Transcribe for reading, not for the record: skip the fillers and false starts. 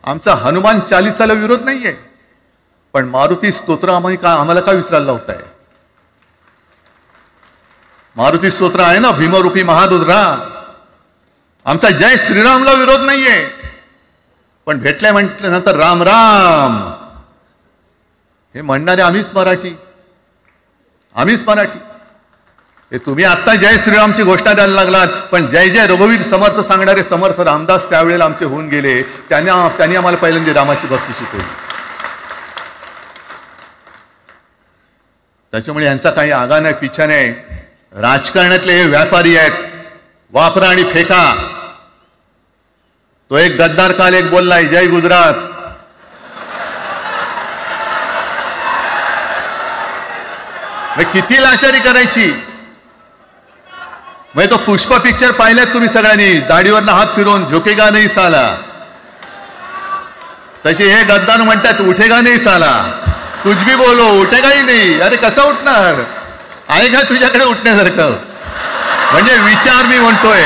आमचा हनुमान चालीसाला विरोध नाहीये, पण मारुती स्तोत्र आम्हाला का विसरायला लावताय? मारुती स्तोत्र आहे ना, भीमरूपी महारुद्रा. आमचा जय श्रीरामला विरोध नाहीये, पण भेटल्या म्हटल्यानंतर राम राम हे म्हणणारे आम्हीच मराठी. हे तुम्ही आता जय श्रीरामची घोषणा द्यायला लागलात, पण जय जय रघुवीर समर्थ सांगणारे समर्थ रामदास त्यावेळेला आमचे होऊन गेले. त्यांनी आम्हाला पहिल्यांदा रामाची भक्ती शिकवली. त्याच्यामुळे यांचा काही आगा नाही, पिछा नाही. राजकारणातले हे व्यापारी आहेत, वापरा आणि फेका. तो एक गद्दार काल एक बोललाय, जय गुजरात. किती लाचारी करायची. तो पुष्पा पिक्चर पाहिलेत तुम्ही सगळ्यांनी, दाढीवरनं हात फिरवून झुकेगा नाही साला. तसे हे गद्दार म्हणतात उठेगा नाही साला. कुछ भी बोलो उठेगाही नाही. अरे कसं उठणार? आहे का तुझ्याकडे उठण्यासारखं? म्हणजे विचार मी म्हणतोय.